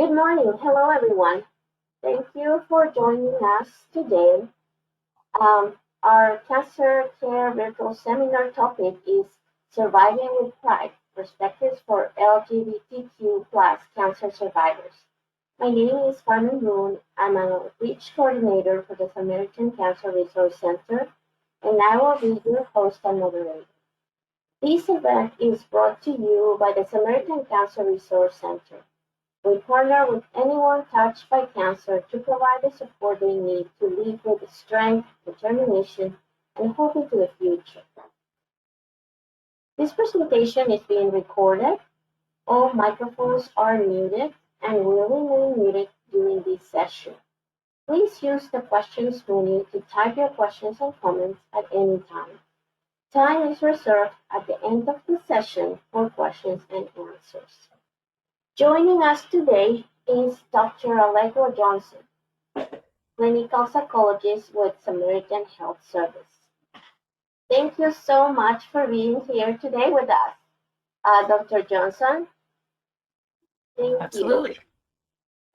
Good morning. Hello, everyone. Thank you for joining us today. Our cancer care virtual seminar topic is Surviving with Pride, Perspectives for LGBTQ plus Cancer Survivors. My name is Carmen Moon. I'm an outreach coordinator for the Samaritan Cancer Resource Center, and I will be your host and moderator. This event is brought to you by the Samaritan Cancer Resource Center. We partner with anyone touched by cancer to provide the support they need to live with strength, determination, and hope into the future. This presentation is being recorded. All microphones are muted and will remain muted during this session. Please use the questions menu to type your questions and comments at any time. Time is reserved at the end of the session for questions and answers. Joining us today is Dr. Allegro Johnson, clinical psychologist with Samaritan Health Service. Thank you so much for being here today with us, Dr. Johnson. Thank you.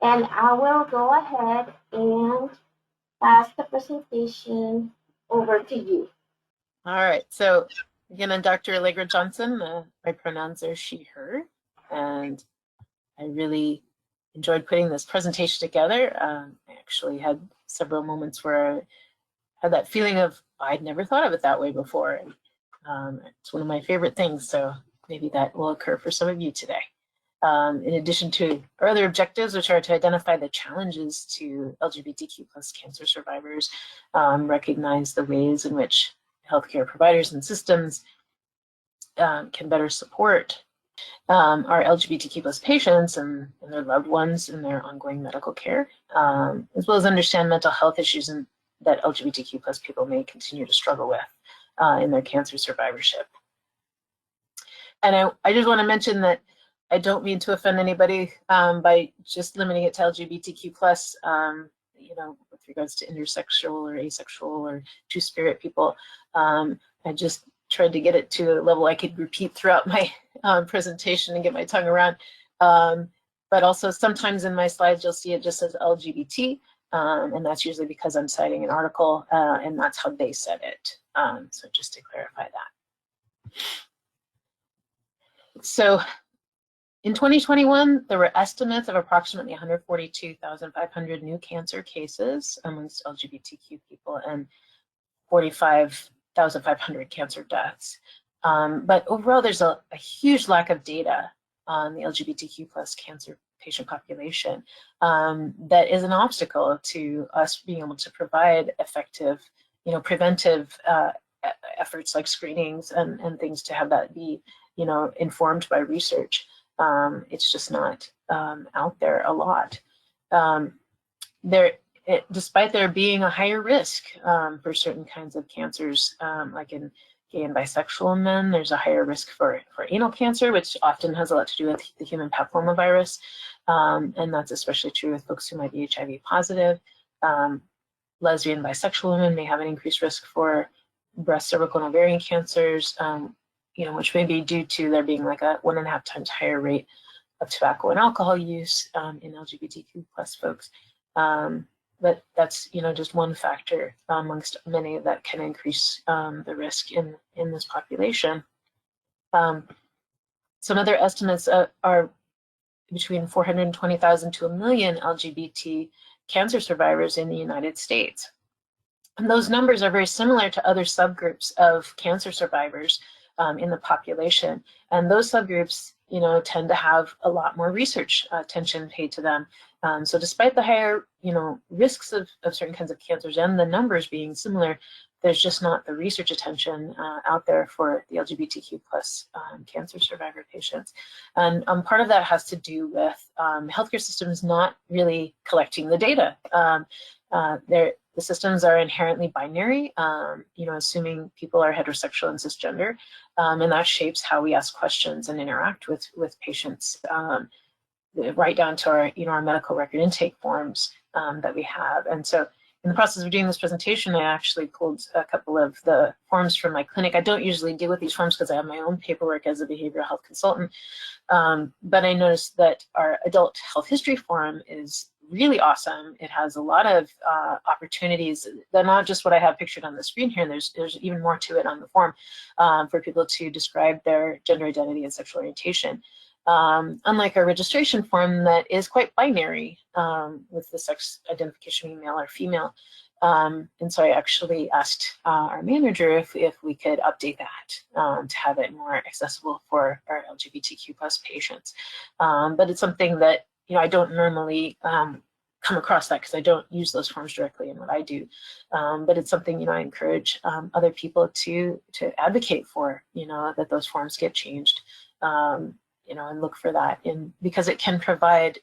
And I will go ahead and pass the presentation over to you. All right, so again, I'm Dr. Allegro Johnson. My pronouns are she, her, and I really enjoyed putting this presentation together. I actually had several moments where I had that feeling of, I'd never thought of it that way before. It's one of my favorite things, so maybe that will occur for some of you today. In addition to our other objectives, which are to identify the challenges to LGBTQ plus cancer survivors, recognize the ways in which healthcare providers and systems can better support our LGBTQ plus patients and their loved ones in their ongoing medical care, as well as understand mental health issues that LGBTQ plus people may continue to struggle with in their cancer survivorship. And I just want to mention that I don't mean to offend anybody by just limiting it to LGBTQ plus, with regards to intersexual or asexual or two-spirit people. I just tried to get it to a level I could repeat throughout my presentation and get my tongue around. But also sometimes in my slides, you'll see it just says LGBT, and that's usually because I'm citing an article, and that's how they said it. So just to clarify that. So in 2021, there were estimates of approximately 142,500 new cancer cases amongst LGBTQ people and 45,500 cancer deaths. But overall, there's a huge lack of data on the LGBTQ plus cancer patient population that is an obstacle to us being able to provide effective, preventive efforts like screenings and things to have that be, informed by research. It's just not out there a lot. Despite there being a higher risk for certain kinds of cancers, like in gay and bisexual men, there's a higher risk for anal cancer, which often has a lot to do with the human papillomavirus, and that's especially true with folks who might be HIV positive. Lesbian, bisexual women may have an increased risk for breast, cervical, and ovarian cancers, which may be due to there being like a 1.5 times higher rate of tobacco and alcohol use in LGBTQ plus folks. But that's, just one factor amongst many that can increase the risk in this population. Some other estimates are between 420,000 to 1 million LGBT cancer survivors in the United States. And those numbers are very similar to other subgroups of cancer survivors in the population. And those subgroups, tend to have a lot more research attention paid to them. So despite the higher, risks of certain kinds of cancers and the numbers being similar, there's just not the research attention out there for the LGBTQ plus cancer survivor patients. And part of that has to do with healthcare systems not really collecting the data. The systems are inherently binary, assuming people are heterosexual and cisgender, and that shapes how we ask questions and interact with patients, right down to our, our medical record intake forms that we have. And so in the process of doing this presentation, I actually pulled a couple of the forms from my clinic. I don't usually deal with these forms because I have my own paperwork as a behavioral health consultant. But I noticed that our adult health history form is really awesome. It has a lot of opportunities. They're not just what I have pictured on the screen here. There's even more to it on the form for people to describe their gender identity and sexual orientation. Unlike our registration form that is quite binary with the sex identification male or female. And so I actually asked our manager if we could update that to have it more accessible for our LGBTQ plus patients. But it's something that, I don't normally come across that because I don't use those forms directly in what I do. But it's something, I encourage other people to advocate for, that those forms get changed. And look for that, because it can provide,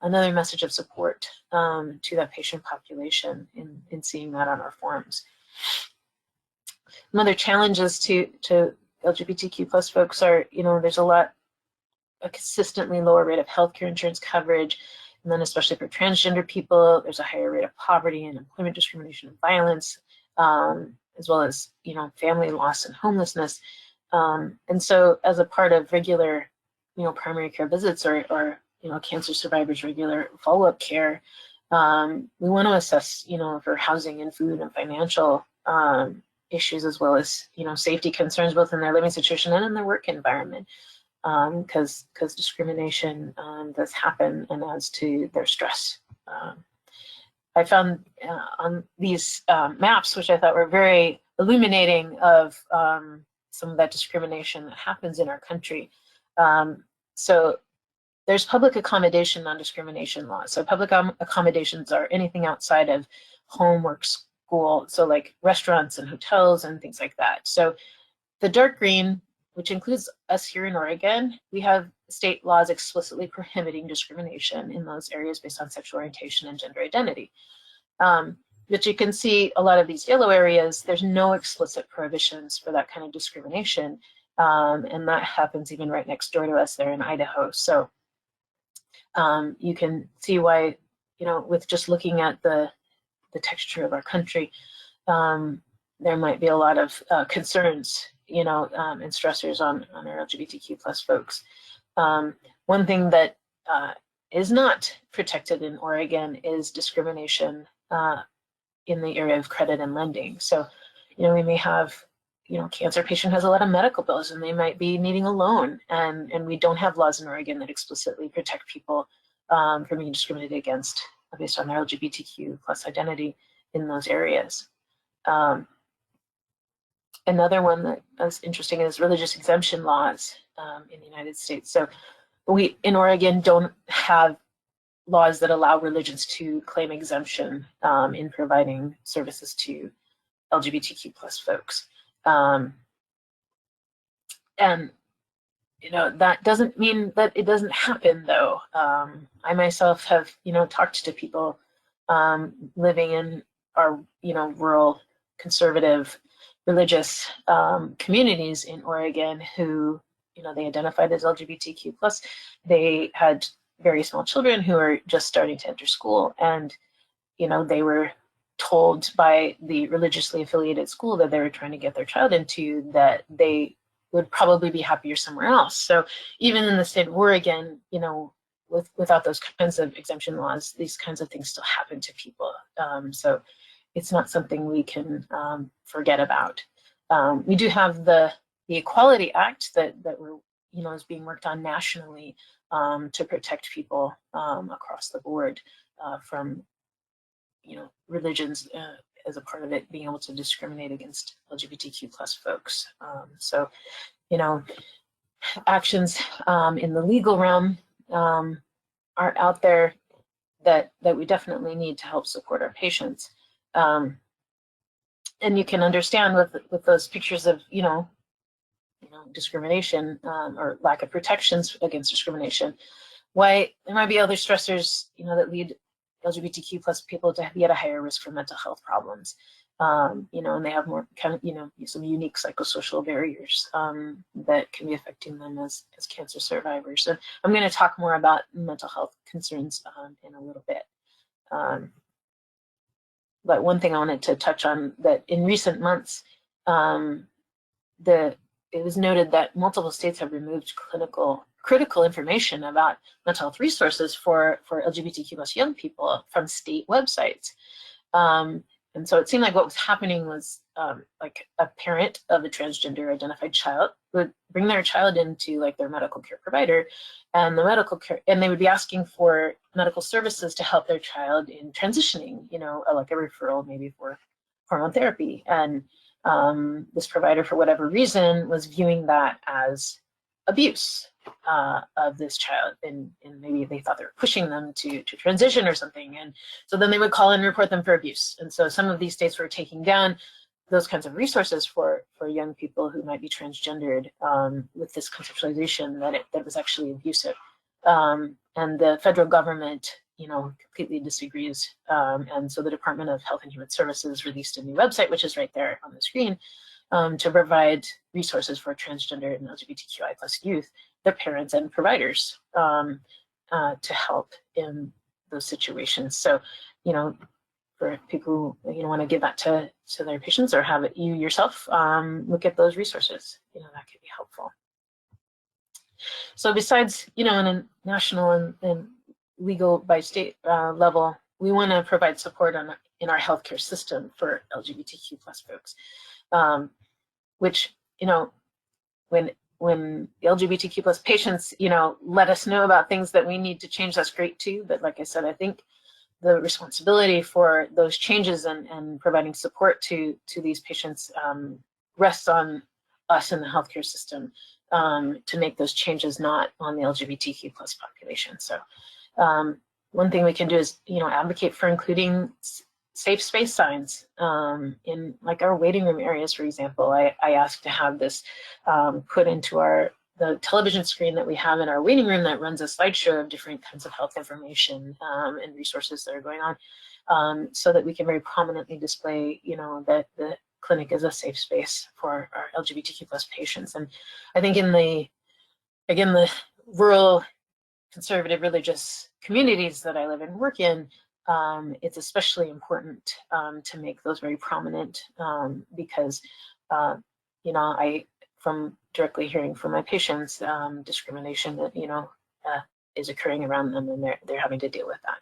another message of support to that patient population in seeing that on our forms. Another challenges to LGBTQ plus folks are, there's a consistently lower rate of healthcare insurance coverage, and then especially for transgender people, there's a higher rate of poverty and employment discrimination and violence, as well as, family loss and homelessness. And so as a part of regular primary care visits or cancer survivors' regular follow-up care, we want to assess, for housing and food and financial issues, as well as, safety concerns, both in their living situation and in their work environment, because discrimination does happen and adds to their stress. I found on these maps, which I thought were very illuminating of some of that discrimination that happens in our country. So there's public accommodation non-discrimination laws. So public accommodations are anything outside of home, work, school. So like restaurants and hotels and things like that. So the dark green, which includes us here in Oregon, we have state laws explicitly prohibiting discrimination in those areas based on sexual orientation and gender identity. But you can see a lot of these yellow areas, there's no explicit prohibitions for that kind of discrimination. And that happens even right next door to us there in Idaho. So you can see why, with just looking at the texture of our country, there might be a lot of concerns, and stressors on our LGBTQ plus folks. One thing that is not protected in Oregon is discrimination in the area of credit and lending. So, we may have, cancer patient has a lot of medical bills and they might be needing a loan, and we don't have laws in Oregon that explicitly protect people from being discriminated against based on their LGBTQ plus identity in those areas. Another one that is interesting is religious exemption laws in the United States. So we in Oregon don't have laws that allow religions to claim exemption in providing services to LGBTQ plus folks. And that doesn't mean that it doesn't happen, though. I myself have talked to people living in our rural conservative religious communities in Oregon who they identified as LGBTQ plus. They had very small children who are just starting to enter school, and they were told by the religiously affiliated school that they were trying to get their child into that they would probably be happier somewhere else. So even in the state of Oregon, without those kinds of exemption laws, these kinds of things still happen to people. So it's not something we can forget about. We do have the Equality Act that we're, is being worked on nationally to protect people across the board from religions as a part of it being able to discriminate against LGBTQ plus folks. So, actions in the legal realm are out there that we definitely need to help support our patients. And you can understand with those pictures of, discrimination or lack of protections against discrimination, why there might be other stressors, that lead LGBTQ plus people to be at a higher risk for mental health problems. And they have more kind of, some unique psychosocial barriers that can be affecting them as cancer survivors. And I'm going to talk more about mental health concerns in a little bit. but one thing I wanted to touch on, that in recent months, it was noted that multiple states have removed critical information about mental health resources for LGBTQ plus young people from state websites. And so it seemed like what was happening was like a parent of a transgender identified child would bring their child into like their medical care provider, and they would be asking for medical services to help their child in transitioning, like a referral maybe for hormone therapy. And this provider, for whatever reason, was viewing that as abuse of this child, and maybe they thought they were pushing them to transition or something, and so then they would call and report them for abuse. And so some of these states were taking down those kinds of resources for young people who might be transgendered, with this conceptualization that it was actually abusive. And the federal government, completely disagrees. And so the Department of Health and Human Services released a new website, which is right there on the screen, to provide resources for transgender and LGBTQI plus youth, their parents and providers, to help in those situations. So, for people who want to give that to their patients, or have it you yourself look at those resources, that could be helpful. So besides, in a national and legal by state level, we want to provide support in our healthcare system for LGBTQ plus folks, which, when the LGBTQ plus patients, let us know about things that we need to change, that's great too. But like I said, I think the responsibility for those changes and providing support to these patients rests on us in the healthcare system, to make those changes, not on the LGBTQ plus population. So one thing we can do is, advocate for including safe space signs in like our waiting room areas, for example. I asked to have this put into the television screen that we have in our waiting room that runs a slideshow of different kinds of health information and resources that are going on, so that we can very prominently display, that the clinic is a safe space for our LGBTQ plus patients. And I think in the rural conservative religious communities that I live and work in, it's especially important to make those very prominent, because I, from directly hearing from my patients, discrimination that is occurring around them, and they're having to deal with that.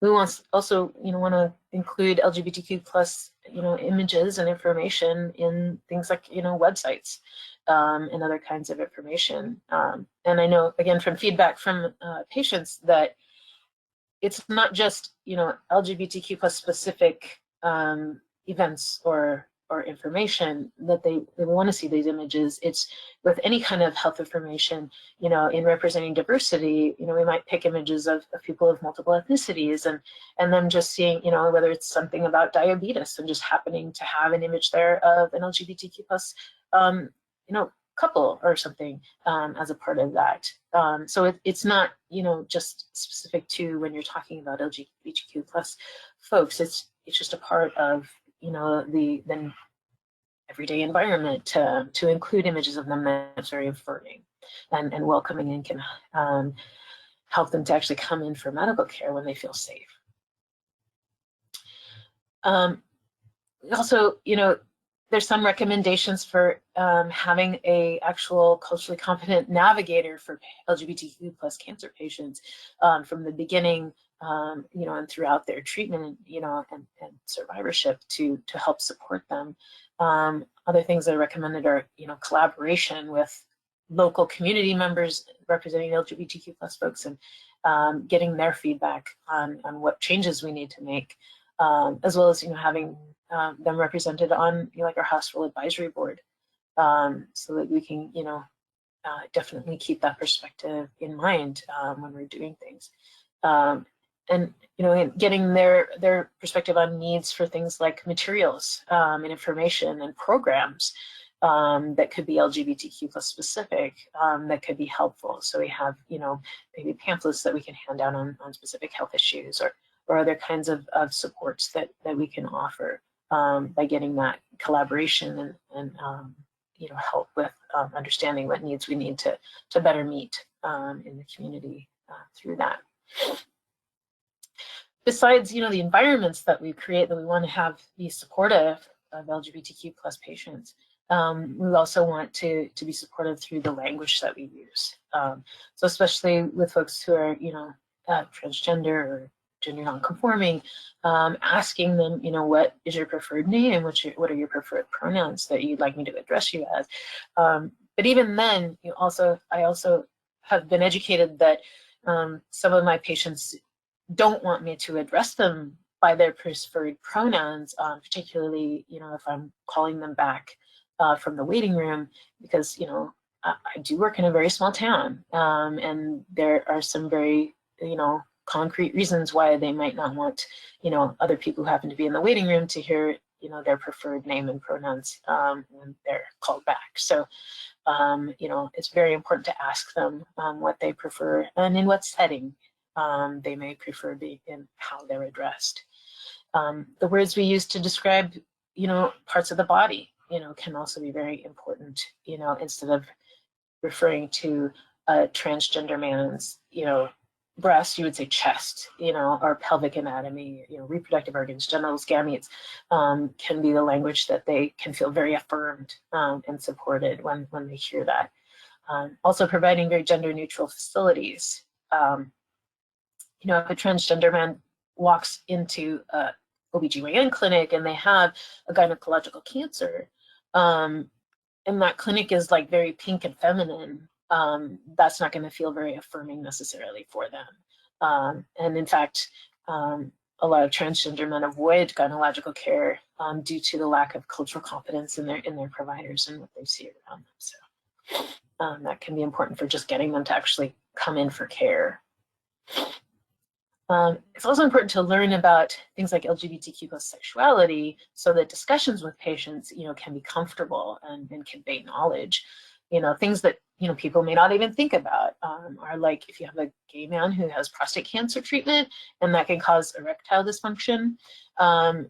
We also want to include LGBTQ plus images and information in things like websites and other kinds of information. And I know, again, from feedback from patients, that it's not just LGBTQ plus specific events or information that they want to see these images. It's with any kind of health information, in representing diversity, we might pick images of people of multiple ethnicities, and them just seeing, whether it's something about diabetes and just happening to have an image there of an LGBTQ plus, couple or something as a part of that. So it's not, just specific to when you're talking about LGBTQ plus folks. It's just a part of, the everyday environment to include images of them that's very affirming and welcoming, and can help them to actually come in for medical care when they feel safe. Also, there's some recommendations for having a actual culturally competent navigator for LGBTQ plus cancer patients from the beginning, and throughout their treatment, and survivorship to help support them. Other things that are recommended are, collaboration with local community members representing LGBTQ plus folks, and getting their feedback on what changes we need to make, as well as, having them represented on like our hospital advisory board, so that we can definitely keep that perspective in mind when we're doing things, and getting their perspective on needs for things like materials and information and programs that could be LGBTQ plus specific, that could be helpful. So we have maybe pamphlets that we can hand out on specific health issues, or other kinds of supports that we can offer by getting that collaboration and help with understanding what needs we need to better meet in the community through that. besides, the environments that we create that we want to have be supportive of LGBTQ plus patients, we also want to be supportive through the language that we use. So especially with folks who are, transgender or gender nonconforming, asking them, what is your preferred name? What are your preferred pronouns that you'd like me to address you as? But even then, I also have been educated that some of my patients don't want me to address them by their preferred pronouns, particularly, if I'm calling them back from the waiting room, because, I do work in a very small town, and there are some very, concrete reasons why they might not want, other people who happen to be in the waiting room to hear, their preferred name and pronouns when they're called back. So, it's very important to ask them what they prefer and in what setting they may prefer being in, how they're addressed. The words we use to describe, parts of the body, can also be very important. Instead of referring to a transgender man's, breast, you would say chest, or pelvic anatomy, reproductive organs, genitals, gametes, can be the language that they can feel very affirmed and supported when they hear that. Also providing very gender neutral facilities. If a transgender man walks into a OBGYN clinic and they have a gynecological cancer, and that clinic is like very pink and feminine, that's not going to feel very affirming necessarily for them. And in fact, a lot of transgender men avoid gynecological care due to the lack of cultural competence in their providers and what they see around them. So that can be important for just getting them to actually come in for care. It's also important to learn about things like LGBTQ sexuality so that discussions with patients, can be comfortable and convey knowledge. Things that, people may not even think about are like if you have a gay man who has prostate cancer treatment and that can cause erectile dysfunction,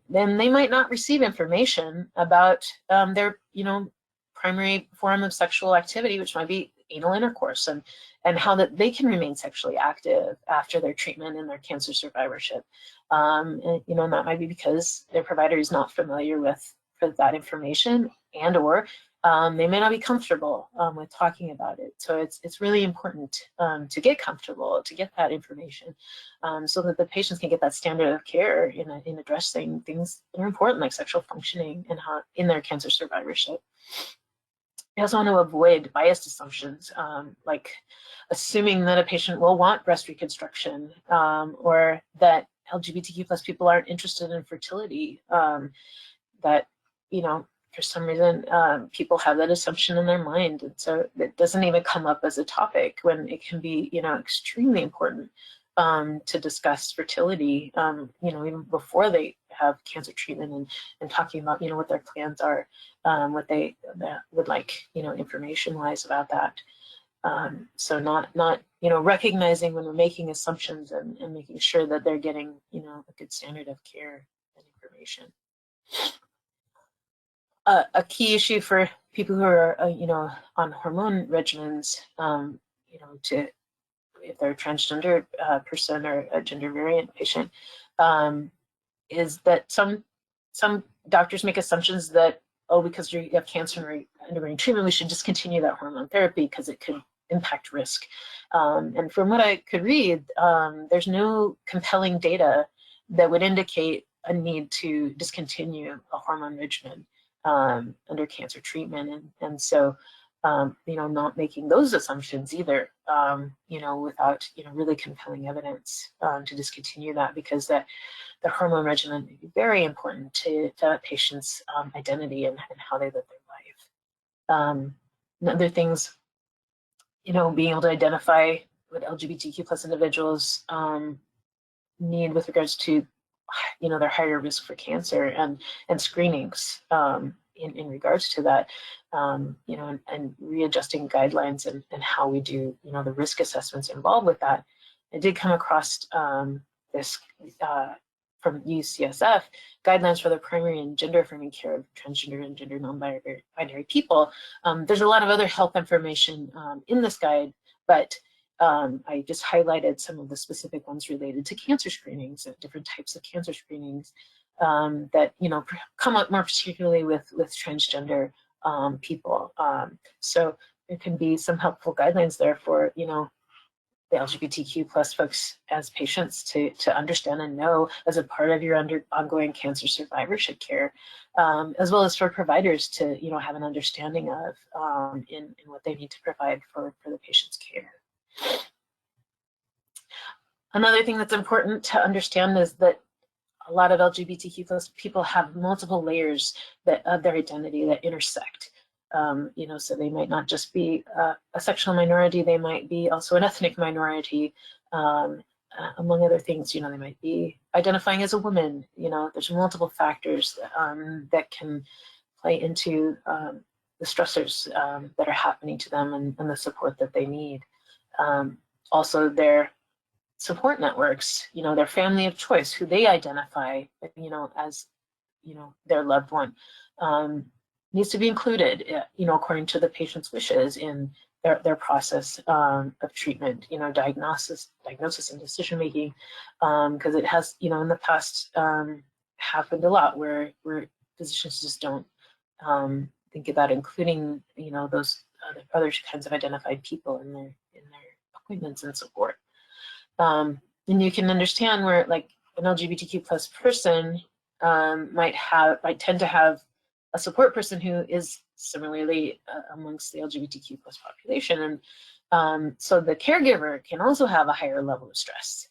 then they might not receive information about their, primary form of sexual activity, which might be anal intercourse, and how that they can remain sexually active after their treatment and their cancer survivorship. And that might be because their provider is not familiar with that information, and or they may not be comfortable with talking about it. So it's really important to get comfortable, to get that information, so that the patients can get that standard of care in addressing things that are important, like sexual functioning and how in their cancer survivorship. We also want to avoid biased assumptions, like assuming that a patient will want breast reconstruction, or that LGBTQ plus people aren't interested in fertility, that, for some reason, people have that assumption in their mind. And so it doesn't even come up as a topic when it can be, extremely important to discuss fertility, even before they have cancer treatment, and talking about, what their plans are, what they would like, information-wise about that. So not recognizing when we're making assumptions and making sure that they're getting, a good standard of care and information. A key issue for people who are, on hormone regimens, if they're a transgender person or a gender variant patient, is that some doctors make assumptions that, because you have cancer and undergoing treatment, we should discontinue that hormone therapy because it could impact risk. And from what I could read, there's no compelling data that would indicate a need to discontinue a hormone regimen under cancer treatment. And so, not making those assumptions either, without, really compelling evidence to discontinue that, because the hormone regimen may be very important to that patient's identity and how they live their life. And other things, being able to identify what LGBTQ plus individuals need with regards to, their higher risk for cancer and screenings in regards to that, and readjusting guidelines and how we do, the risk assessments involved with that. I did come across this from UCSF, guidelines for the primary and gender affirming care of transgender and gender non-binary people. There's a lot of other health information in this guide, but I just highlighted some of the specific ones related to cancer screenings, different types of cancer screenings that come up more particularly with transgender people. So there can be some helpful guidelines there for the LGBTQ plus folks as patients to understand and know as a part of your ongoing cancer survivorship care, as well as for providers to have an understanding of in what they need to provide for the patient's care. Another thing that's important to understand is that a lot of LGBTQ plus people have multiple layers of their identity that intersect. So they might not just be a sexual minority, they might be also an ethnic minority, among other things. They might be identifying as a woman. There's multiple factors that can play into the stressors that are happening to them and the support that they need. Also, their support networks, their family of choice, who they identify, as, their loved one, needs to be included, according to the patient's wishes in their process of treatment, diagnosis and decision making, because it has, in the past happened a lot where physicians just don't think about including, those other kinds of identified people in their appointments and support. And you can understand where, like, an LGBTQ plus person might tend to have a support person who is similarly amongst the LGBTQ plus population, and so the caregiver can also have a higher level of stress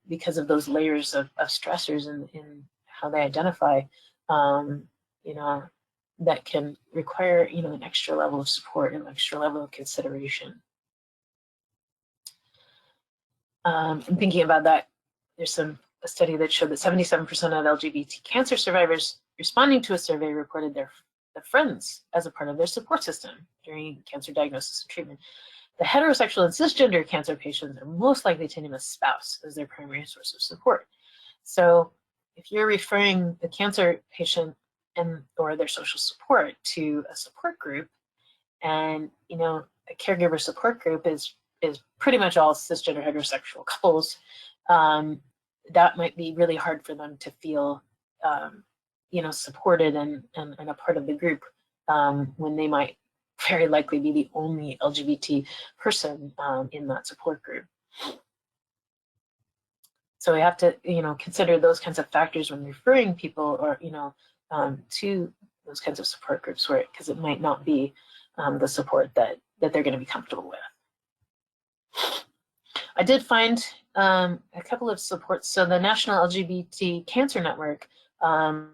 because of those layers of stressors in how they identify. That can require an extra level of support and an extra level of consideration. And thinking about that, there's a study that showed that 77% of LGBT cancer survivors responding to a survey reported their friends as a part of their support system during cancer diagnosis and treatment. The heterosexual and cisgender cancer patients are most likely to name a spouse as their primary source of support. So if you're referring the cancer patient or their social support to a support group, and a caregiver support group is pretty much all cisgender heterosexual couples, that might be really hard for them to feel supported and a part of the group, when they might very likely be the only LGBT person in that support group. So we have to consider those kinds of factors when referring people or to those kinds of support groups, because it might not be the support that they're going to be comfortable with. I did find a couple of supports. So the National LGBT Cancer Network, on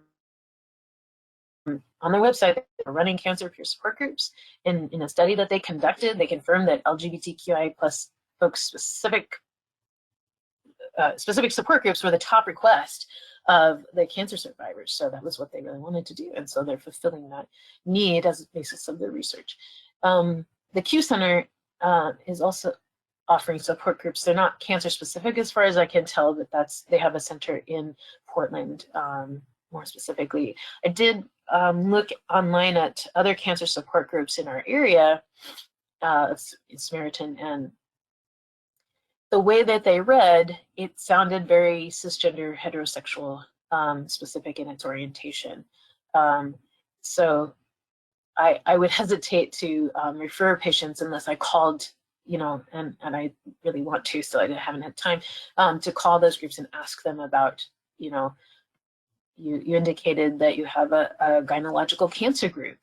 their website, they're running cancer peer support groups. In a study that they conducted, they confirmed that LGBTQI plus folks specific support groups were the top request of the cancer survivors. So that was what they really wanted to do. And so they're fulfilling that need as a basis of their research. The Q Center is also offering support groups. They're not cancer specific as far as I can tell, but they have a center in Portland, more specifically. I did look online at other cancer support groups in our area, Samaritan, and the way that they read, it sounded very cisgender heterosexual specific in its orientation. So I would hesitate to refer patients unless I called, and I really want to, so I haven't had time to call those groups and ask them about, you indicated that you have a gynecological cancer group.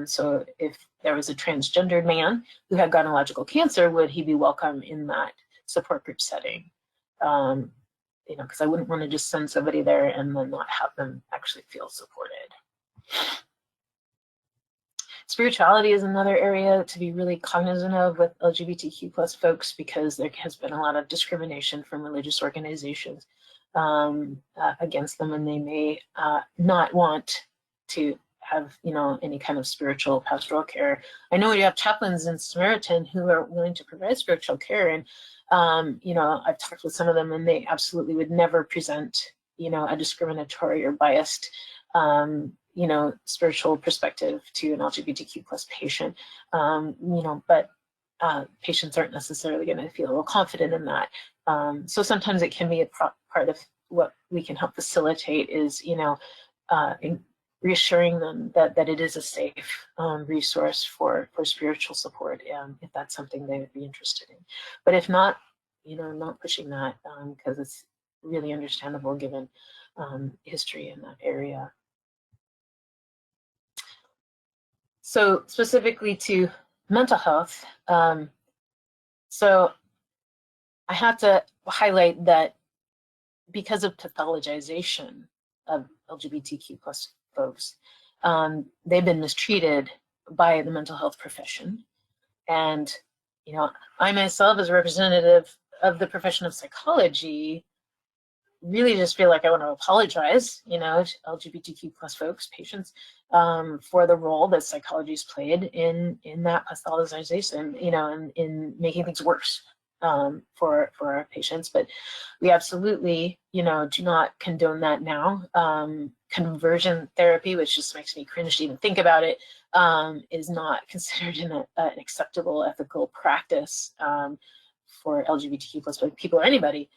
So if there was a transgendered man who had gynecological cancer, would he be welcome in that support group setting? Because I wouldn't want to just send somebody there and then not have them actually feel supported. Spirituality is another area to be really cognizant of with LGBTQ plus folks, because there has been a lot of discrimination from religious organizations against them, and they may not want to have any kind of spiritual pastoral care. I know you have chaplains in Samaritan who are willing to provide spiritual care, and I've talked with some of them, and they absolutely would never present a discriminatory or biased spiritual perspective to an LGBTQ plus patient. But patients aren't necessarily going to feel real confident in that. So sometimes it can be a part of what we can help facilitate is, reassuring them that it is a safe resource for spiritual support, if that's something they would be interested in. But if not, not pushing that, because it's really understandable given history in that area. So specifically to mental health, so I have to highlight that because of pathologization of LGBTQ plus folks, they've been mistreated by the mental health profession. And, I myself, as a representative of the profession of psychology, really just feel like I want to apologize, to LGBTQ plus folks, patients, for the role that psychology has played in that pathologization, and in making things worse for our patients. But we absolutely, do not condone that now. Conversion therapy, which just makes me cringe to even think about it, is not considered an acceptable ethical practice for LGBTQ plus people or anybody.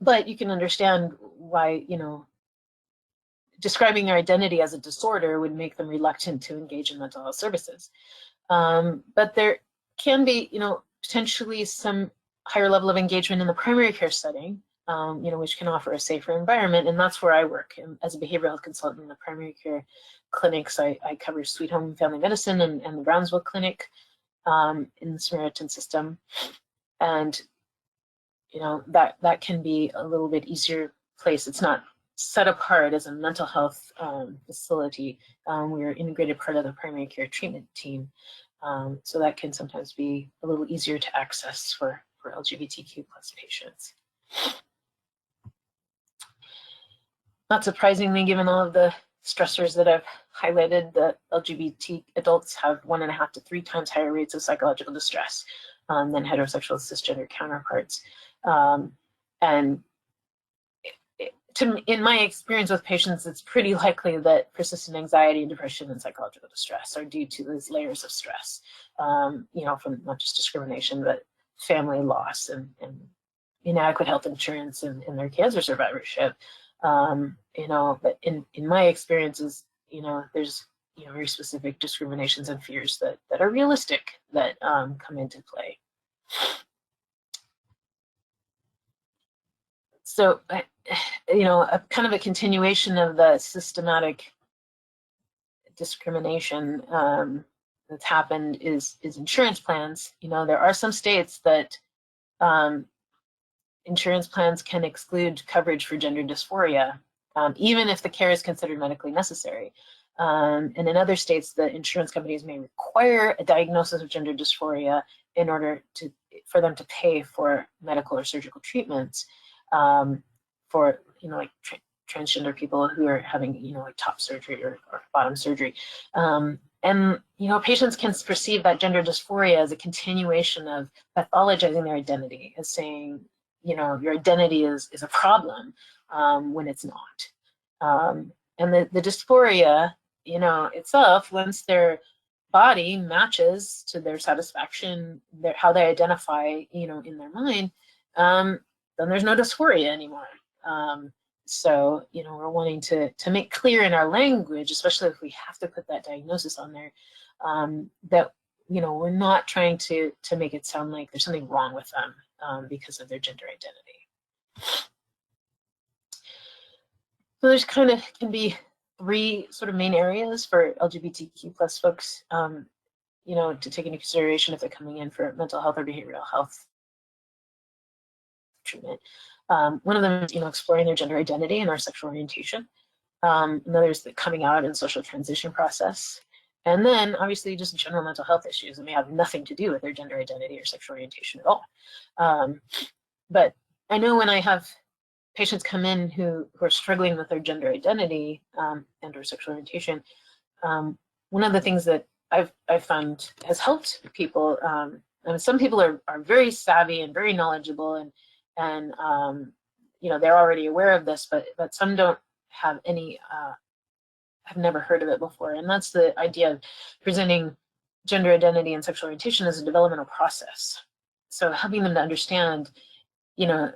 But you can understand why, describing their identity as a disorder would make them reluctant to engage in mental health services. But there can be, potentially some higher level of engagement in the primary care setting, which can offer a safer environment. And that's where I work as a behavioral health consultant in the primary care clinics. I cover Sweet Home Family Medicine and the Brownsville Clinic in the Samaritan system. And that can be a little bit easier place. It's not set apart as a mental health facility. We're an integrated part of the primary care treatment team. So that can sometimes be a little easier to access for LGBTQ plus patients. Not surprisingly, given all of the stressors that I've highlighted, the LGBT adults have 1.5 to 3 times higher rates of psychological distress than heterosexual cisgender counterparts. And in my experience with patients, it's pretty likely that persistent anxiety and depression and psychological distress are due to these layers of stress, from not just discrimination, but family loss and inadequate health insurance and their cancer survivorship. But in my experiences, there's very specific discriminations and fears that are realistic that come into play. So, a kind of a continuation of the systematic discrimination that's happened is insurance plans. There are some states that insurance plans can exclude coverage for gender dysphoria, even if the care is considered medically necessary. And in other states, the insurance companies may require a diagnosis of gender dysphoria in order for them to pay for medical or surgical treatments for like transgender people who are having like top surgery or bottom surgery. And patients can perceive that gender dysphoria as a continuation of pathologizing their identity, as saying your identity is a problem when it's not. And the dysphoria itself, once their body matches to their satisfaction, how they identify in their mind, then there's no dysphoria anymore. So we're wanting to make clear in our language, especially if we have to put that diagnosis on there, that we're not trying to make it sound like there's something wrong with them because of their gender identity. So there's can be 3 sort of main areas for LGBTQ plus folks, to take into consideration if they're coming in for mental health or behavioral health treatment. One of them is, exploring their gender identity and their sexual orientation. Another is the coming out and social transition process. And then obviously just general mental health issues that may have nothing to do with their gender identity or sexual orientation at all. But I know when I have patients come in who are struggling with their gender identity and or sexual orientation, one of the things that I've found has helped people, and some people are very savvy and very knowledgeable and they're already aware of this, but some don't have any, have never heard of it before. And that's the idea of presenting gender identity and sexual orientation as a developmental process. So helping them to understand, you know,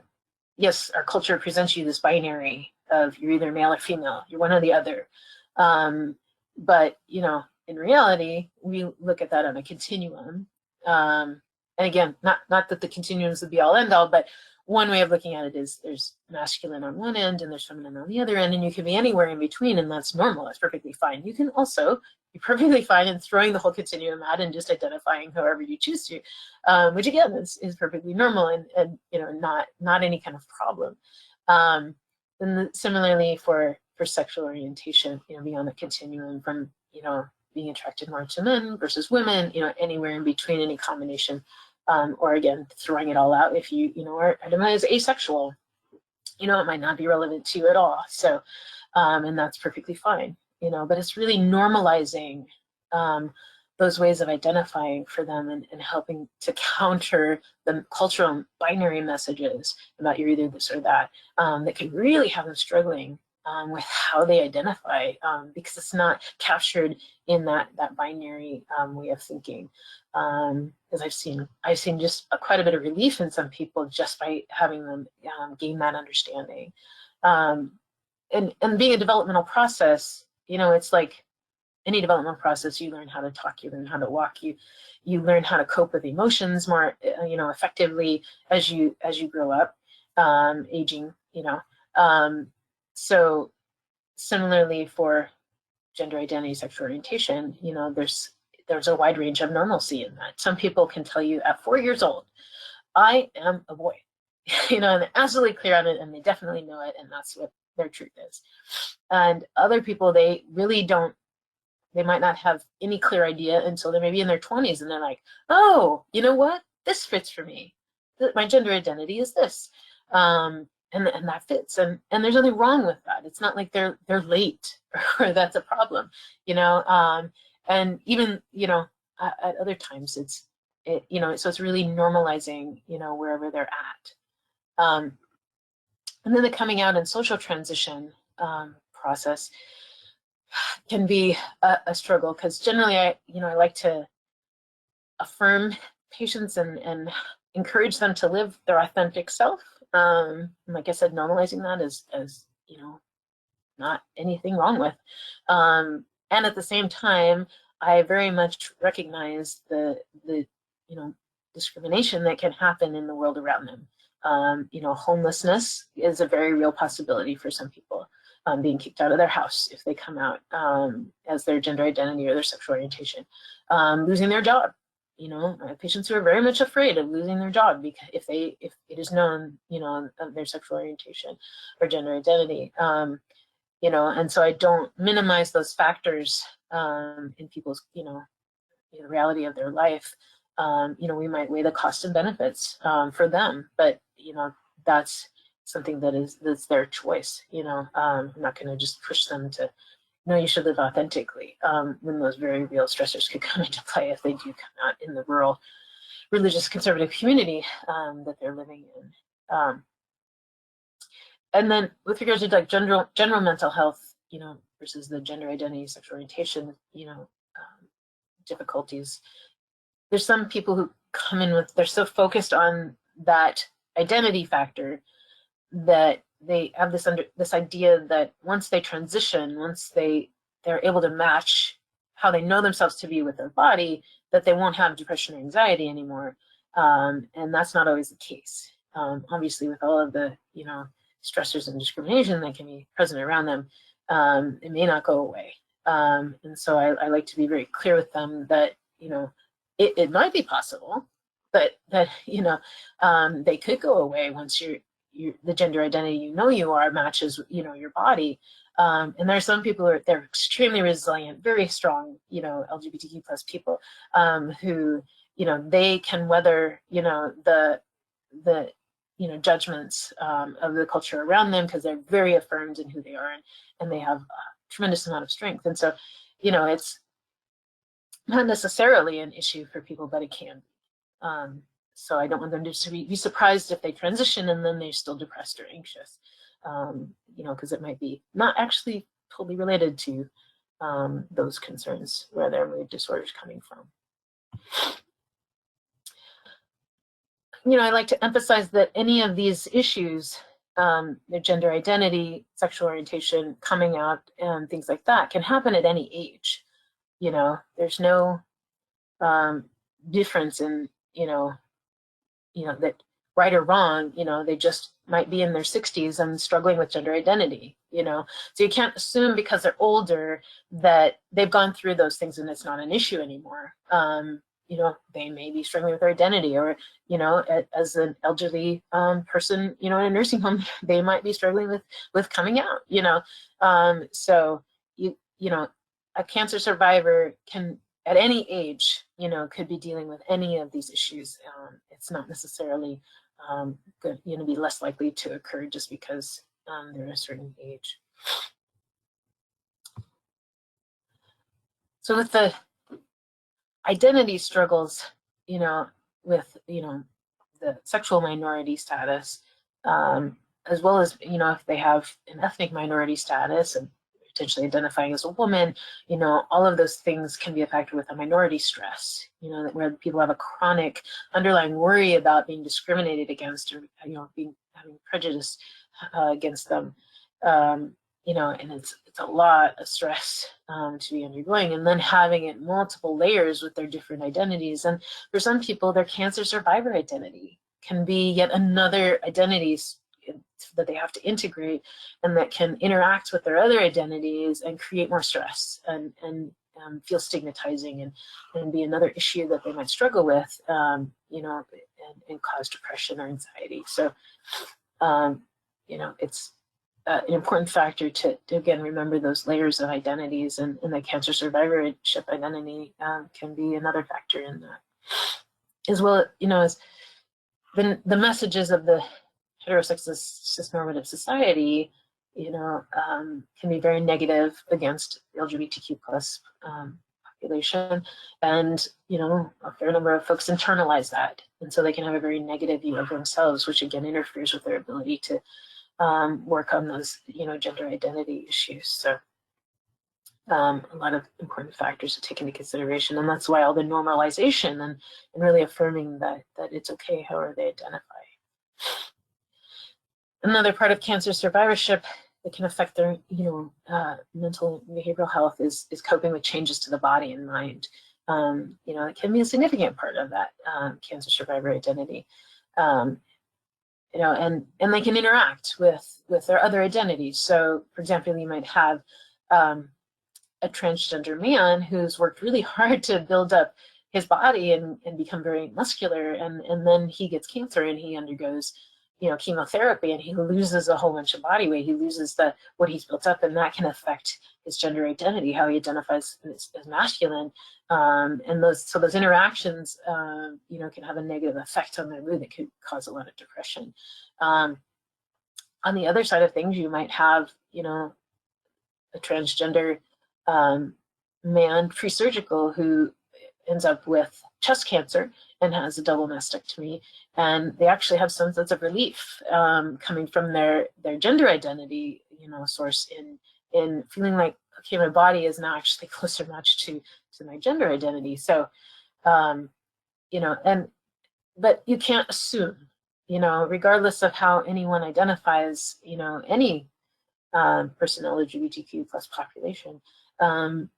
yes, our culture presents you this binary of you're either male or female, you're one or the other. But, you know, in reality, we look at that on a continuum. And again, not that the continuum is the be all end all, but one way of looking at it is there's masculine on one end and there's feminine on the other end, and you can be anywhere in between, and that's normal. That's perfectly fine. You can also be perfectly fine in throwing the whole continuum out and just identifying however you choose to, which again is perfectly normal and you know, not any kind of problem. And similarly for sexual orientation, you know, beyond the continuum from, you know, being attracted more to men versus women, you know, anywhere in between, any combination. Or again, throwing it all out if you know, are identified as asexual, you know, it might not be relevant to you at all. So, and that's perfectly fine, you know, but it's really normalizing those ways of identifying for them and helping to counter the cultural binary messages about you're either this or that, that can really have them struggling with how they identify, because it's not captured in that binary way of thinking. Because I've seen just quite a bit of relief in some people just by having them gain that understanding. And being a developmental process, you know, it's like any developmental process. You learn how to talk, you learn how to walk, you learn how to cope with emotions more, you know, effectively as you grow up, aging, you know. So similarly for gender identity, sexual orientation, you know, there's a wide range of normalcy in that. Some people can tell you at 4 years old, I am a boy, you know, and they're absolutely clear on it, and they definitely know it, and that's what their truth is. And other people, they really don't, they might not have any clear idea until they're maybe in their 20s, and they're like, oh, you know what, this fits for me. My gender identity is this. And that fits, and there's nothing wrong with that. It's not like they're late or that's a problem, you know. And even, you know, at other times you know, so it's really normalizing, you know, wherever they're at. And then the coming out and social transition process can be a struggle, because generally I like to affirm patients and encourage them to live their authentic self. Like I said, normalizing that as you know, not anything wrong with. And at the same time, I very much recognize the you know, discrimination that can happen in the world around them. You know, homelessness is a very real possibility for some people. Being kicked out of their house if they come out as their gender identity or their sexual orientation. Losing their job. You know, I have patients who are very much afraid of losing their job because if it is known, you know, of their sexual orientation or gender identity. You know, and so I don't minimize those factors in people's, you know, the reality of their life. You know, we might weigh the cost and benefits for them, but you know, that's something that's their choice. You know, I'm not going to just push them to, no, you should live authentically, when those very real stressors could come into play if they do come out in the rural, religious, conservative community that they're living in. And then with regards to like general mental health, you know, versus the gender identity, sexual orientation, you know, difficulties. There's some people who come in with, they're so focused on that identity factor that they have this idea that once they transition, once they're able to match how they know themselves to be with their body, that they won't have depression or anxiety anymore. And that's not always the case. Obviously, with all of the, you know, stressors and discrimination that can be present around them, it may not go away. And so I like to be very clear with them that, you know, it might be possible, but that, you know, they could go away once the gender identity you know you are matches, you know, your body. And there are some people who they're extremely resilient, very strong, you know, LGBTQ plus people who, you know, they can weather, you know, the you know, judgments of the culture around them because they're very affirmed in who they are, and they have a tremendous amount of strength. And so, you know, it's not necessarily an issue for people, but it can be. So I don't want them to be surprised if they transition and then they're still depressed or anxious, you know, because it might be not actually totally related to those concerns where their mood disorder is coming from. I like to emphasize that any of these issues, their gender identity, sexual orientation, coming out, and things like that can happen at any age. There's no difference in, that right or wrong, they just might be in their 60s and struggling with gender identity, So you can't assume because they're older that they've gone through those things and it's not an issue anymore. They may be struggling with their identity, or, as an elderly person, in a nursing home, they might be struggling with coming out, So a cancer survivor can, at any age, could be dealing with any of these issues. It's not necessarily going to be less likely to occur just because they're a certain age. So with the identity struggles, with, the sexual minority status, as well as, if they have an ethnic minority status and potentially identifying as a woman, all of those things can be a factor with a minority stress, where people have a chronic underlying worry about being discriminated against, or, having prejudice against them, and it's a lot of stress to be undergoing, and then having it multiple layers with their different identities. And for some people, their cancer survivor identity can be yet another identity that they have to integrate, and that can interact with their other identities and create more stress and feel stigmatizing, and be another issue that they might struggle with, and cause depression or anxiety. So, it's an important factor to again remember those layers of identities, and the cancer survivorship identity can be another factor in that, as well. As the messages of the heterosexist cisnormative society, can be very negative against the LGBTQ plus population, and a fair number of folks internalize that, and so they can have a very negative view of themselves, which again interferes with their ability to work on those, gender identity issues. So a lot of important factors to take into consideration, and that's why all the normalization and really affirming that it's okay however they identify. Another part of cancer survivorship that can affect their, mental and behavioral health is coping with changes to the body and mind. It can be a significant part of that cancer survivor identity. And they can interact with their other identities. So, for example, you might have a transgender man who's worked really hard to build up his body and become very muscular, and then he gets cancer and he undergoes, chemotherapy, and he loses a whole bunch of body weight. He loses what he's built up, and that can affect his gender identity, how he identifies as masculine. And those interactions, can have a negative effect on their mood that could cause a lot of depression. On the other side of things, you might have, a transgender man pre-surgical who ends up with chest cancer and has a double mastectomy, and they actually have some sense of relief coming from their gender identity, source in feeling like, okay, my body is now actually closer matched to my gender identity. So, but you can't assume, regardless of how anyone identifies, any person in the LGBTQ plus population,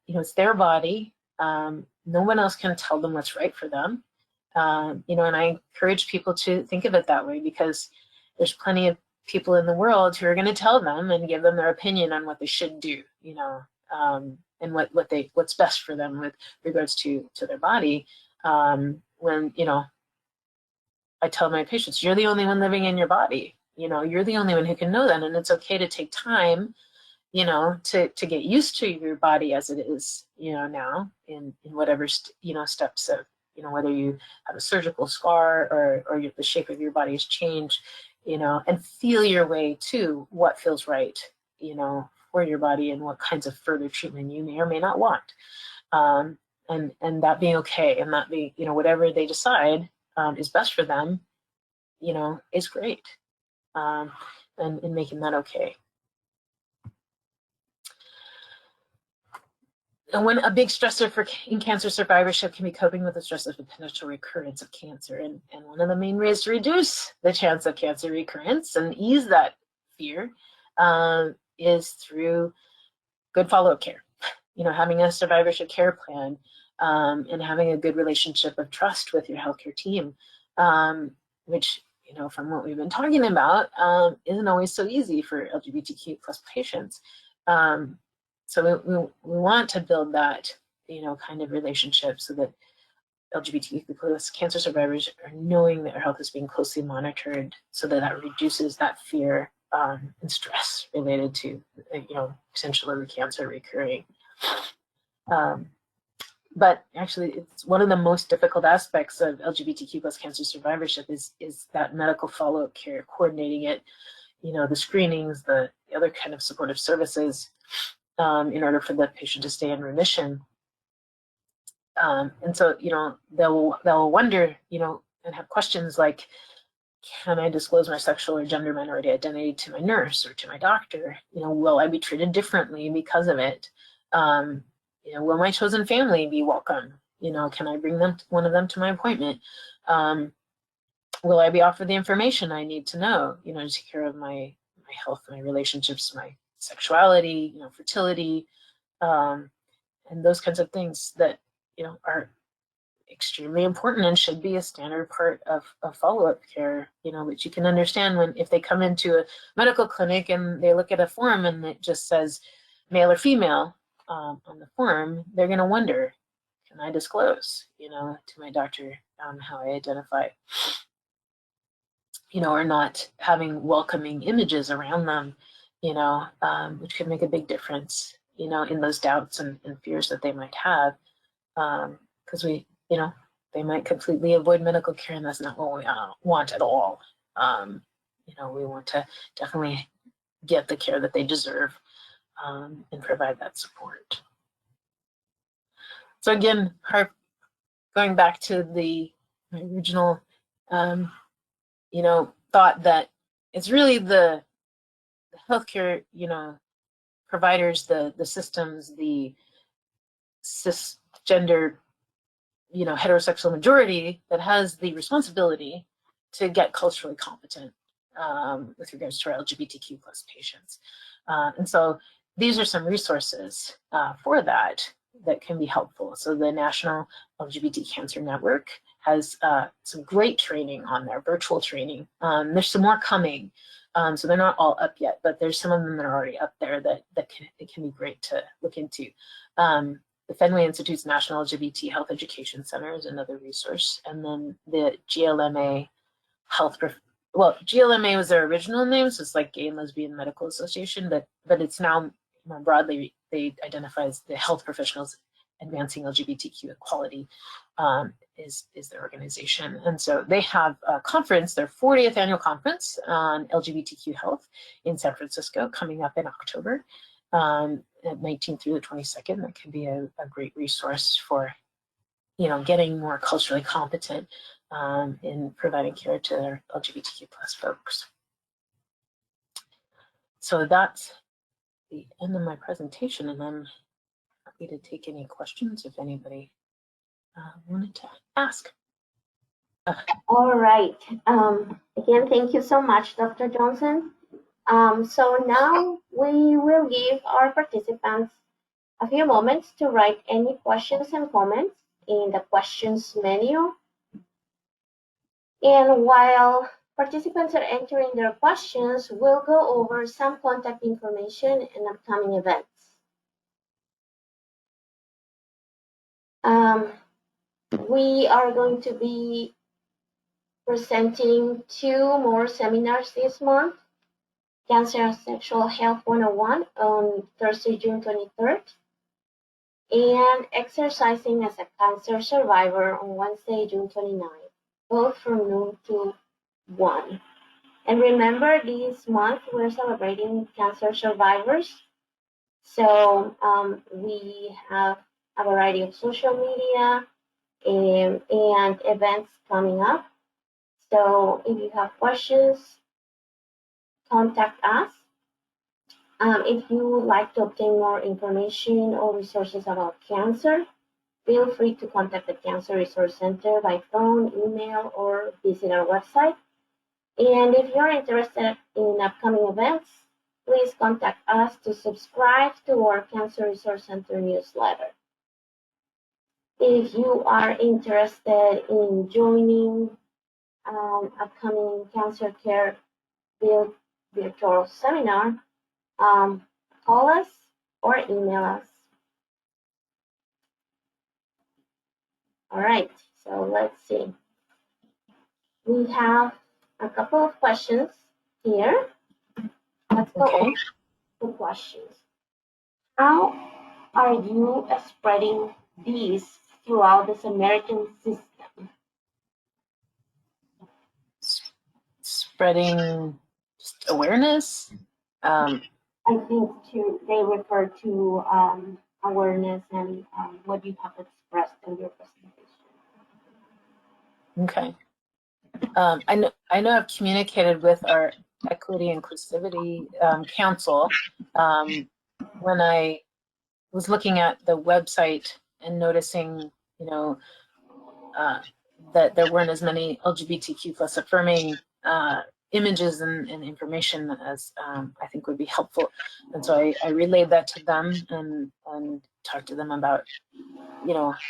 it's their body. No one else can tell them what's right for them. And I encourage people to think of it that way, because there's plenty of people in the world who are going to tell them and give them their opinion on what they should do, and what's best for them with regards to their body. When, I tell my patients, you're the only one living in your body, you're the only one who can know that. And it's okay to take time, to get used to your body as it is, now in whatever, steps of, whether you have a surgical scar or the shape of your body has changed, and feel your way to what feels right, for your body, and what kinds of further treatment you may or may not want. And that being okay, and that being, whatever they decide is best for them, is great. And making that okay. when a big stressor in cancer survivorship can be coping with the stress of the potential recurrence of cancer. And one of the main ways to reduce the chance of cancer recurrence and ease that fear is through good follow-up care. Having a survivorship care plan and having a good relationship of trust with your healthcare team, which, from what we've been talking about, isn't always so easy for LGBTQ plus patients. So we want to build that, kind of relationship so that LGBTQ plus cancer survivors are knowing that their health is being closely monitored, so that reduces that fear and stress related to, potential of the cancer recurring. But actually, it's one of the most difficult aspects of LGBTQ plus cancer survivorship is that medical follow-up care, coordinating it, the screenings, the other kind of supportive services, in order for the patient to stay in remission. And so, they'll wonder, and have questions like, can I disclose my sexual or gender minority identity to my nurse or to my doctor? Will I be treated differently because of it? Will my chosen family be welcome? Can I bring one of them to my appointment? Will I be offered the information I need to know, to take care of my health, my relationships, my sexuality, fertility, and those kinds of things that, are extremely important and should be a standard part of follow-up care, which you can understand if they come into a medical clinic and they look at a form and it just says male or female on the form, they're going to wonder, can I disclose, to my doctor how I identify, or not having welcoming images around them, which could make a big difference, in those doubts and fears that they might have, because they might completely avoid medical care, and that's not what we want at all. We want to definitely get the care that they deserve and provide that support. So again, going back to my original, thought that it's really the healthcare, providers, the systems, the cisgender, heterosexual majority that has the responsibility to get culturally competent with regards to our LGBTQ plus patients. And so these are some resources for that can be helpful. So the National LGBT Cancer Network has some great training on there, virtual training. There's some more coming. So they're not all up yet, but there's some of them that are already up there that can be great to look into. The Fenway Institute's National LGBT Health Education Center is another resource. And then the GLMA GLMA was their original name, so it's like Gay and Lesbian Medical Association, but it's now more broadly, they identify as the Health Professionals Advancing LGBTQ Equality is their organization. And so they have a conference, their 40th annual conference on LGBTQ health in San Francisco coming up in October, at 19th through the 22nd. That can be a great resource for, getting more culturally competent in providing care to their LGBTQ plus folks. So that's the end of my presentation, and I'm happy to take any questions if anybody wanted to ask. All right. Again, thank you so much, Dr. Johnson. So now we will give our participants a few moments to write any questions and comments in the questions menu. And while participants are entering their questions, we'll go over some contact information and upcoming events. We are going to be presenting 2 more seminars this month. Cancer and Sexual Health 101 on Thursday, June 23rd, and Exercising as a Cancer Survivor on Wednesday, June 29th, both from noon to 1. And remember, this month we're celebrating cancer survivors. So we have a variety of social media and events coming up. So if you have questions, contact us. If you would like to obtain more information or resources about cancer, feel free to contact the Cancer Resource Center by phone, email, or visit our website. And if you're interested in upcoming events, please contact us to subscribe to our Cancer Resource Center newsletter. If you are interested in joining upcoming cancer care virtual seminar, call us or email us. All right, so let's see. We have a couple of questions here. Let's go over the questions. How are you spreading these throughout the Samaritan system? Spreading just awareness. I think they refer to awareness and what you have expressed in your presentation. Okay. I know I've communicated with our Equity Inclusivity Council when I was looking at the website and noticing, that there weren't as many LGBTQ plus affirming images and information as I think would be helpful. And so I relayed that to them and talked to them about,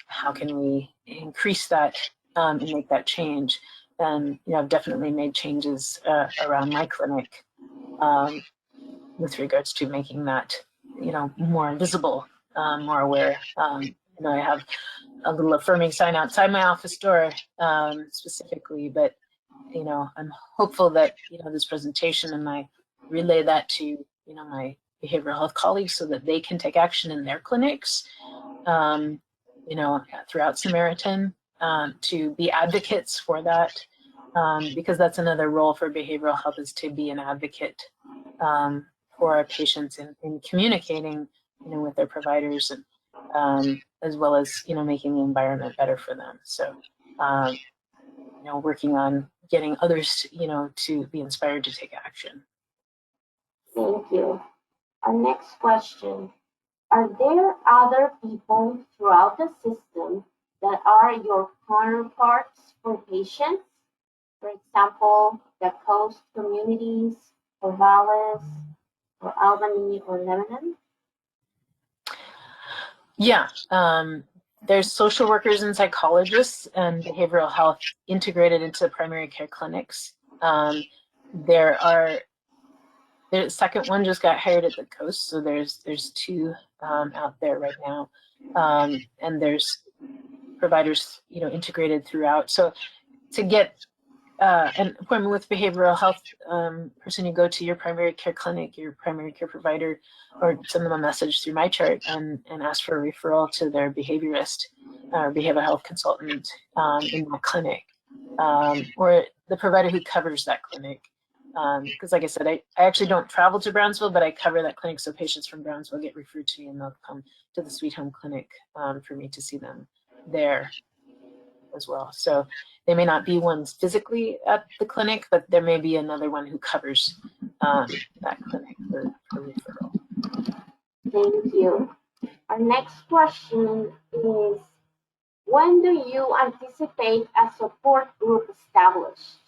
how can we increase that and make that change. And I've definitely made changes around my clinic with regards to making that, more visible, more aware. I have a little affirming sign outside my office door specifically, but I'm hopeful that this presentation and I relay that to my behavioral health colleagues so that they can take action in their clinics, throughout Samaritan, to be advocates for that, because that's another role for behavioral health, is to be an advocate for our patients in communicating with their providers, and as well as making the environment better for them. So working on getting others to be inspired to take action. Thank you. Our next question: are there other people throughout the system that are your counterparts for patients? For example, the coast communities, or Valles, or Albany, or Lebanon? Yeah, there's social workers and psychologists and behavioral health integrated into primary care clinics. The second one just got hired at the coast, so there's two out there right now, and there's providers integrated throughout. So to get an appointment with behavioral health person, you go to your primary care clinic, your primary care provider, or send them a message through my chart and ask for a referral to their behaviorist or behavioral health consultant in that clinic, or the provider who covers that clinic. Because like I said, I actually don't travel to Brownsville, but I cover that clinic, so patients from Brownsville get referred to me and they'll come to the Sweet Home Clinic for me to see them there as well. So they may not be ones physically at the clinic, but there may be another one who covers that clinic for referral. Thank you. Our next question is: when do you anticipate a support group established?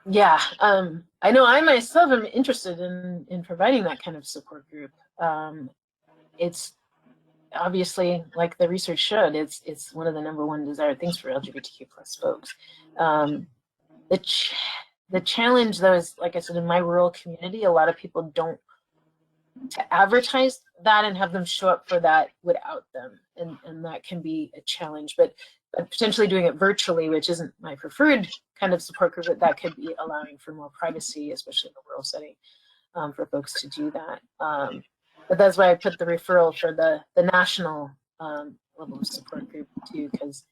Yeah, I know I myself am interested in providing that kind of support group. It's obviously, like the research showed, it's one of the #1 desired things for LGBTQ plus folks. The challenge, though, is, like I said, in my rural community, a lot of people don't to advertise that and have them show up for that without them, and that can be a challenge. But potentially doing it virtually, which isn't my preferred kind of support group, but that could be allowing for more privacy, especially in the rural setting, for folks to do that. But that's why I put the referral for the national level of support group too, because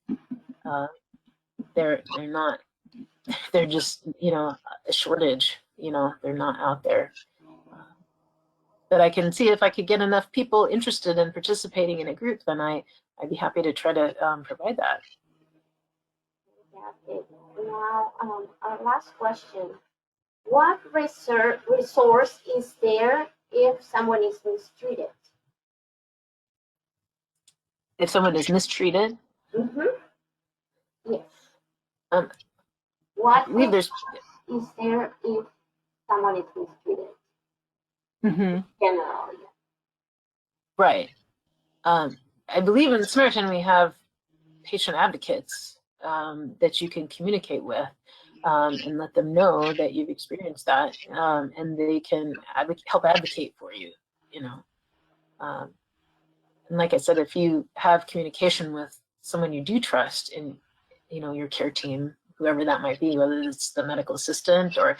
they're just a shortage. They're not out there. But I can see if I could get enough people interested in participating in a group, then I'd be happy to try to provide that. Fantastic. Now, our last question: What resource is there if someone is mistreated? If someone is mistreated, Yes. I What believe there's. is there if someone is mistreated? Generally. Right. I believe in Samaritan we have patient advocates that you can communicate with and let them know that you've experienced that, and they can help advocate for you. You know, and like I said, if you have communication with someone you do trust in, your care team, whoever that might be, whether it's the medical assistant or,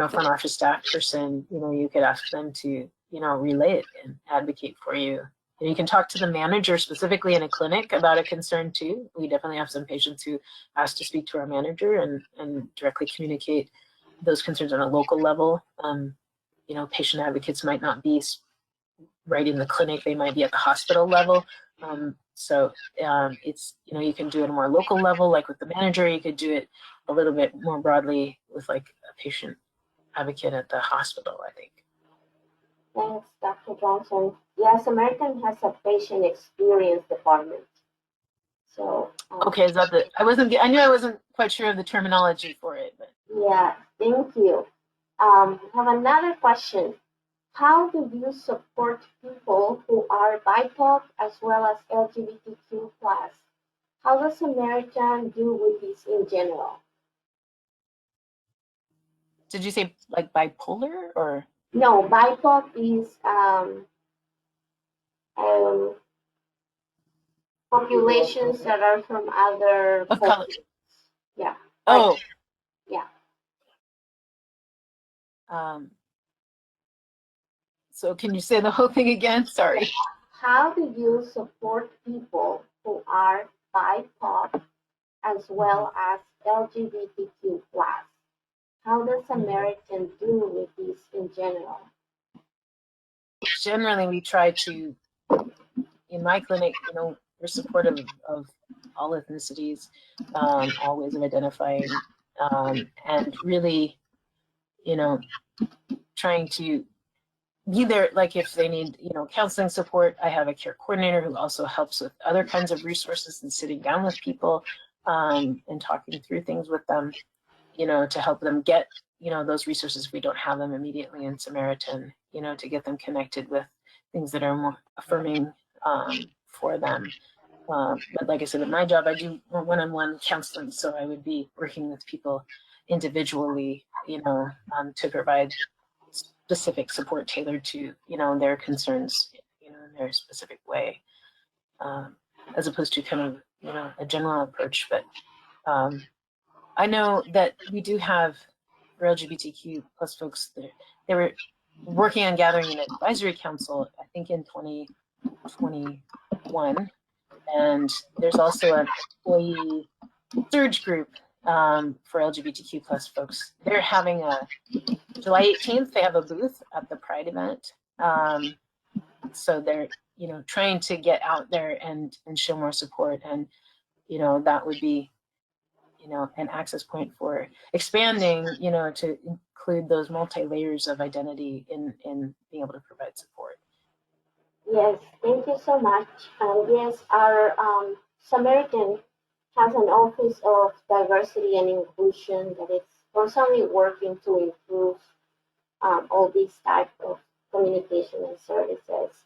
front office staff person, you could ask them to, relay it and advocate for you. And you can talk to the manager specifically in a clinic about a concern too. We definitely have some patients who ask to speak to our manager and directly communicate those concerns on a local level. Patient advocates might not be right in the clinic, they might be at the hospital level. So it's, you can do it at a more local level, like with the manager. You could do it a little bit more broadly with like a patient advocate at the hospital, I think. Thanks, Dr. Johnson. Yeah, Samaritan has a patient experience department. So okay, is that I knew I wasn't quite sure of the terminology for it, but yeah, thank you. I have another question. How do you support people who are BIPOC as well as LGBTQ+? How does Samaritan do with this in general? did you say like bipolar or? No, BIPOC is populations that are from other Of color. cultures. Yeah. Oh. Yeah. So can you say the whole thing again? Sorry. How do you support people who are BIPOC as well as LGBTQ+? How does Samaritan do with this in general? Generally, we try to, in my clinic, we're supportive of all ethnicities, all ways of identifying, and really, trying to be there. Like if they need, counseling support, I have a care coordinator who also helps with other kinds of resources and sitting down with people and talking through things with them, to help them get, those resources if we don't have them immediately in Samaritan, to get them connected with things that are more affirming for them. But like I said, at my job, I do one-on-one counseling, so I would be working with people individually, to provide specific support tailored to, their concerns, in their specific way, as opposed to kind of, a general approach. But I know that we do have, for LGBTQ plus folks, they were working on gathering an advisory council, I think in 2021. And there's also an employee surge group for LGBTQ plus folks. They're having a July 18th, they have a booth at the Pride event. So they're, trying to get out there and show more support. And, that would be, an access point for expanding, to include those multi-layers of identity in being able to provide support. Yes, thank you so much. Yes, our Samaritan has an Office of Diversity and Inclusion that is constantly working to improve all these type of communication and services.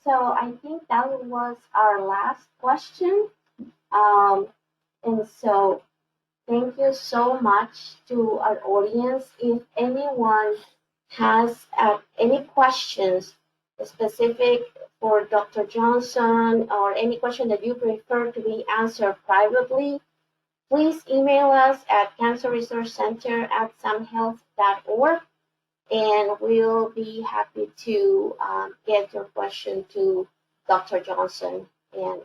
So I think that was our last question. And so thank you so much to our audience. If anyone has any questions specific for Dr. Johnson or any question that you prefer to be answered privately, please email us at cancerresourcecenter@samhealth.org, and we'll be happy to get your question to Dr. Johnson and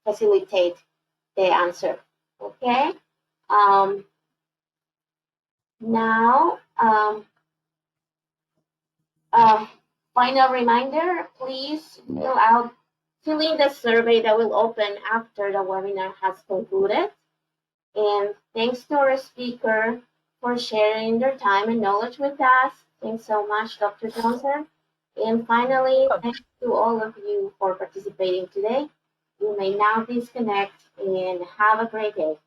facilitate the answer. Okay? Now, final reminder, please fill in the survey that will open after the webinar has concluded. And thanks to our speaker, for sharing their time and knowledge with us. Thanks so much, Dr. Johnson. And finally, thanks to all of you for participating today. You may now disconnect and have a great day.